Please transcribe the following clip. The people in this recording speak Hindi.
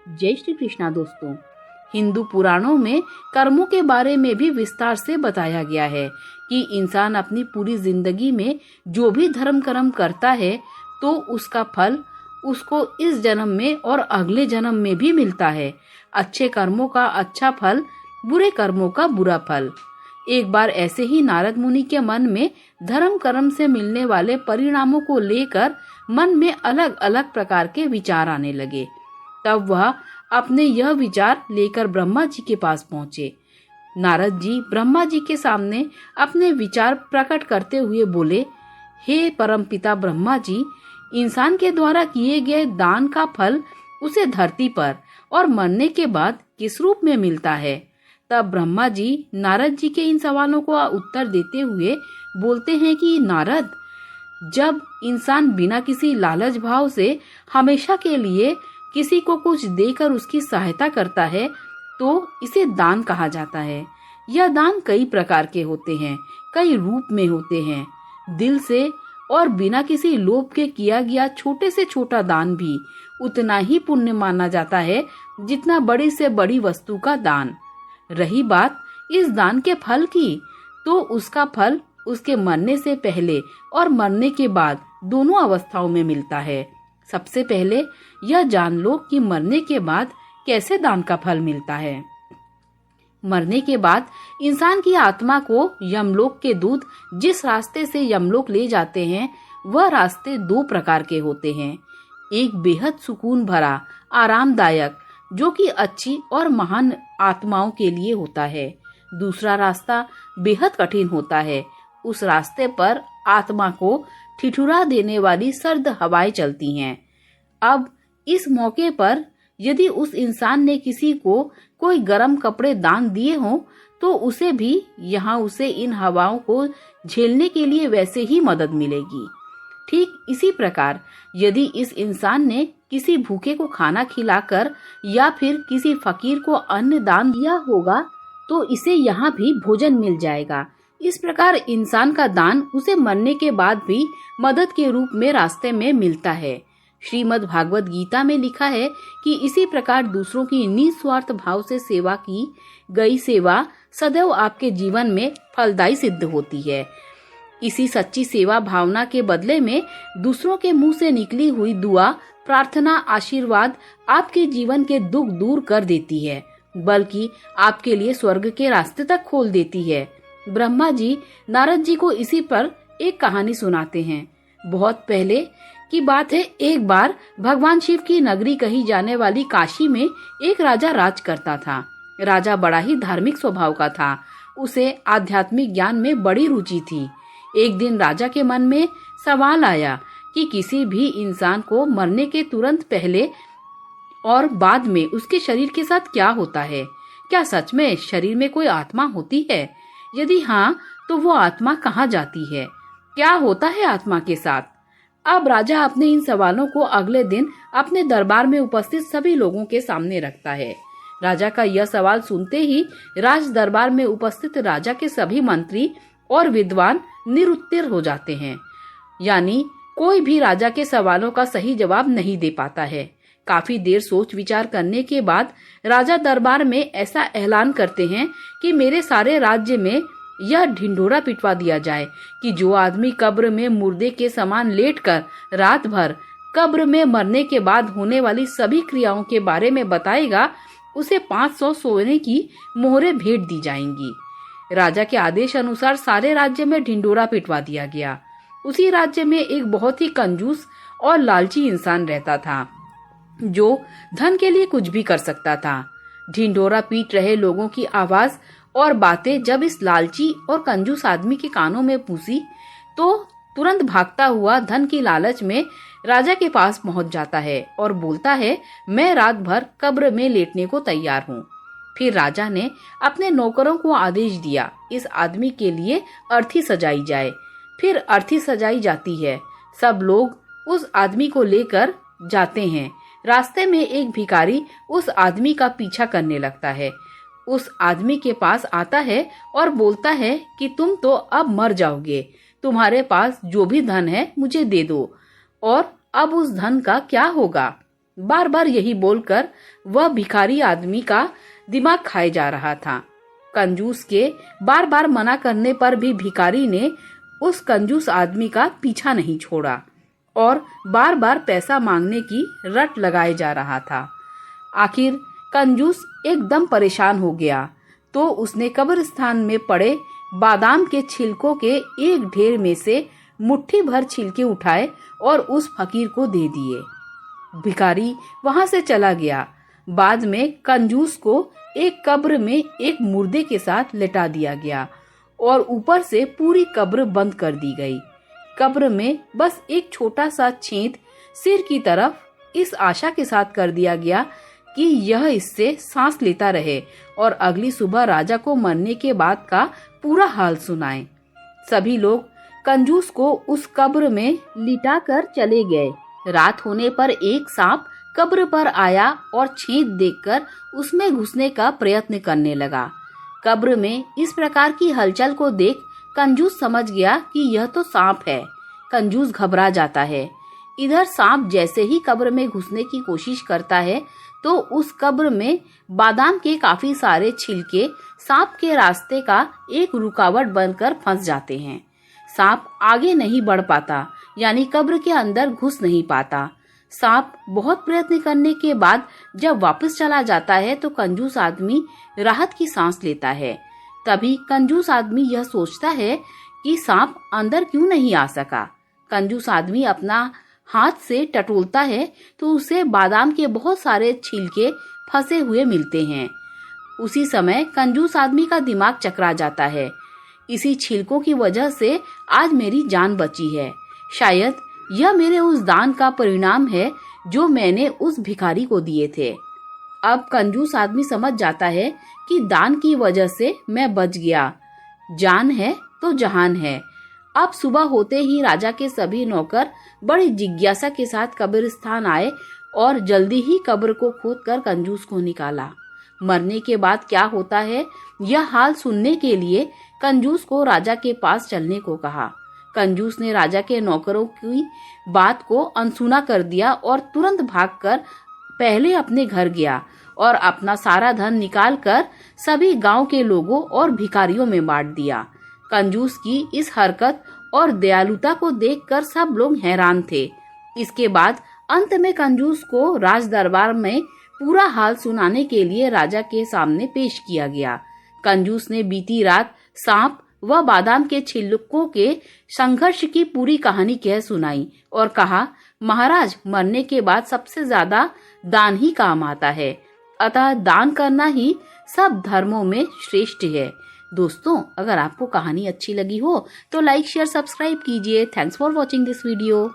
जय श्री कृष्णा दोस्तों। हिंदू पुराणों में कर्मों के बारे में भी विस्तार से बताया गया है कि इंसान अपनी पूरी जिंदगी में जो भी धर्म कर्म करता है तो उसका फल उसको इस जन्म में और अगले जन्म में भी मिलता है। अच्छे कर्मों का अच्छा फल, बुरे कर्मों का बुरा फल। एक बार ऐसे ही नारद मुनि के मन में धर्म कर्म से मिलने वाले परिणामों को लेकर मन में अलग अलग प्रकार के विचार आने लगे। तब वह अपने यह विचार लेकर ब्रह्मा जी के पास पहुँचे। नारद जी ब्रह्मा जी के सामने अपने विचार प्रकट करते हुए बोले, हे परमपिता ब्रह्मा जी, इंसान के द्वारा किए गए दान का फल उसे धरती पर और मरने के बाद किस रूप में मिलता है। तब ब्रह्मा जी नारद जी के इन सवालों को उत्तर देते हुए बोलते हैं कि नारद, जब इंसान बिना किसी लालच भाव से हमेशा के लिए किसी को कुछ देकर उसकी सहायता करता है तो इसे दान कहा जाता है। यह दान कई प्रकार के होते हैं, कई रूप में होते हैं। दिल से और बिना किसी लोभ के किया गया छोटे से छोटा दान भी उतना ही पुण्य माना जाता है जितना बड़ी से बड़ी वस्तु का दान। रही बात इस दान के फल की, तो उसका फल उसके मरने से पहले और मरने के बाद दोनों अवस्थाओं में मिलता है। सबसे पहले यह जान लो कि मरने के बाद कैसे दान का फल मिलता है। मरने के बाद इंसान की आत्मा को यमलोक के दूत जिस रास्ते से यमलोक ले जाते हैं वह रास्ते दो प्रकार के होते हैं। एक बेहद सुकून भरा, आरामदायक, जो कि अच्छी और महान आत्माओं के लिए होता है। दूसरा रास्ता बेहद कठिन होता है। उस रास्ते पर आत्मा को ठिठुरा देने वाली सर्द हवाएं चलती हैं। अब इस मौके पर यदि उस इंसान ने किसी को कोई गर्म कपड़े दान दिए हों तो उसे भी यहाँ उसे इन हवाओं को झेलने के लिए वैसे ही मदद मिलेगी। ठीक इसी प्रकार यदि इस इंसान ने किसी भूखे को खाना खिलाकर या फिर किसी फकीर को अन्न दान दिया होगा तो इसे यहाँ भी भोजन मिल जाएगा। इस प्रकार इंसान का दान उसे मरने के बाद भी मदद के रूप में रास्ते में मिलता है। श्रीमद् भागवत गीता में लिखा है कि इसी प्रकार दूसरों की निस्वार्थ भाव से सेवा की गई सेवा सदैव आपके जीवन में फलदायी सिद्ध होती है। इसी सच्ची सेवा भावना के बदले में दूसरों के मुंह से निकली हुई दुआ, प्रार्थना, आशीर्वाद आपके जीवन के दुख दूर कर देती है, बल्कि आपके लिए स्वर्ग के रास्ते तक खोल देती है। ब्रह्मा जी नारद जी को इसी पर एक कहानी सुनाते हैं। बहुत पहले की बात है। एक बार भगवान शिव की नगरी कही जाने वाली काशी में एक राजा राज करता था। राजा बड़ा ही धार्मिक स्वभाव का था। उसे आध्यात्मिक ज्ञान में बड़ी रुचि थी। एक दिन राजा के मन में सवाल आया कि किसी भी इंसान को मरने के तुरंत पहले और बाद में उसके शरीर के साथ क्या होता है। क्या सच में शरीर में कोई आत्मा होती है? यदि हाँ, तो वो आत्मा कहाँ जाती है? क्या होता है आत्मा के साथ? अब राजा अपने इन सवालों को अगले दिन अपने दरबार में उपस्थित सभी लोगों के सामने रखता है। राजा का यह सवाल सुनते ही राज दरबार में उपस्थित राजा के सभी मंत्री और विद्वान निरुत्तर हो जाते हैं। यानी कोई भी राजा के सवालों का सही जवाब नहीं दे पाता है। काफी देर सोच विचार करने के बाद राजा दरबार में ऐसा ऐलान करते हैं कि मेरे सारे राज्य में यह ढिंढोरा पिटवा दिया जाए कि जो आदमी कब्र में मुर्दे के समान लेटकर रात भर कब्र में मरने के बाद होने वाली सभी क्रियाओं के बारे में बताएगा, उसे 500 सोने की मोहरें भेंट दी जाएंगी। राजा के आदेश अनुसार सारे राज्य में ढिंढोरा पिटवा दिया गया। उसी राज्य में एक बहुत ही कंजूस और लालची इंसान रहता था जो धन के लिए कुछ भी कर सकता था। ढिंढोरा पीट रहे लोगों की आवाज और बातें जब इस लालची और कंजूस आदमी के कानों में घुसी तो तुरंत भागता हुआ धन की लालच में राजा के पास पहुंच जाता है और बोलता है, मैं रात भर कब्र में लेटने को तैयार हूँ। फिर राजा ने अपने नौकरों को आदेश दिया, इस आदमी के लिए अर्थी सजाई जाए। फिर अर्थी सजाई जाती है। सब लोग उस आदमी को लेकर जाते हैं। रास्ते में एक भिखारी उस आदमी का पीछा करने लगता है। उस आदमी के पास आता है और बोलता है कि तुम तो अब मर जाओगे, तुम्हारे पास जो भी धन है मुझे दे दो। और अब उस धन का क्या होगा? बार बार यही बोलकर वह भिखारी आदमी का दिमाग खाए जा रहा था। कंजूस के बार बार मना करने पर भी भिखारी ने उस कंजूस आदमी का पीछा नहीं छोड़ा और बार बार पैसा मांगने की रट लगाए जा रहा था। आखिर कंजूस एकदम परेशान हो गया तो उसने कब्रिस्तान में पड़े बादाम के छिलकों के एक ढेर में से मुट्ठी भर छिलके उठाए और उस फकीर को दे दिए। भिखारी वहां से चला गया। बाद में कंजूस को एक कब्र में एक मुर्दे के साथ लेटा दिया गया और ऊपर से पूरी कब्र बंद कर दी गई। कब्र में बस एक छोटा सा छेद सिर की तरफ इस आशा के साथ कर दिया गया कि यह इससे सांस लेता रहे और अगली सुबह राजा को मरने के बाद का पूरा हाल सुनाए। सभी लोग कंजूस को उस कब्र में लिटा कर चले गए। रात होने पर एक सांप कब्र पर आया और छेद देखकर उसमें घुसने का प्रयत्न करने लगा। कब्र में इस प्रकार की हलचल को देख कंजूस समझ गया कि यह तो सांप है। कंजूस घबरा जाता है। इधर सांप जैसे ही कब्र में घुसने की कोशिश करता है तो उस कब्र में बादाम के काफी सारे छिलके सांप के रास्ते का एक रुकावट बनकर फंस जाते हैं। सांप आगे नहीं बढ़ पाता, यानी कब्र के अंदर घुस नहीं पाता। सांप बहुत प्रयत्न करने के बाद जब वापस चला जाता है तो कंजूस आदमी राहत की सांस लेता है। तभी कंजूस आदमी यह सोचता है कि सांप अंदर क्यों नहीं आ सका। कंजूस आदमी अपना हाथ से टटोलता है तो उसे बादाम के बहुत सारे छिलके फंसे हुए मिलते हैं। उसी समय कंजूस आदमी का दिमाग चकरा जाता है। इसी छिलकों की वजह से आज मेरी जान बची है। शायद यह मेरे उस दान का परिणाम है जो मैंने उस भिखारी को दिए थे। अब कंजूस आदमी समझ जाता है कि दान की वजह से मैं बच गया। जान है तो जहान है। अब सुबह होते ही राजा के सभी नौकर बड़ी जिज्ञासा के साथ कब्रिस्तान आए और जल्दी ही कब्र को खोदकर कंजूस को निकाला। मरने के बाद क्या होता है यह हाल सुनने के लिए कंजूस को राजा के पास चलने को कहा। कंजूस ने राजा के नौकरों की बात को अनसुना कर दिया और तुरंत भागकर पहले अपने घर गया और अपना सारा धन निकालकर सभी गांव के लोगों और भिखारियों में बांट दिया। कंजूस की इस हरकत और दयालुता को देखकर सब लोग हैरान थे। इसके बाद अंत में कंजूस को राज दरबार में पूरा हाल सुनाने के लिए राजा के सामने पेश किया गया। कंजूस ने बीती रात सांप व बादाम के छिलकों के संघर्ष की पूरी कहानी कह सुनाई और कहा, महाराज, मरने के बाद सबसे ज्यादा दान ही काम आता है, अतः दान करना ही सब धर्मों में श्रेष्ठ है। दोस्तों, अगर आपको कहानी अच्छी लगी हो तो लाइक, शेयर, सब्सक्राइब कीजिए। Thanks for watching this video.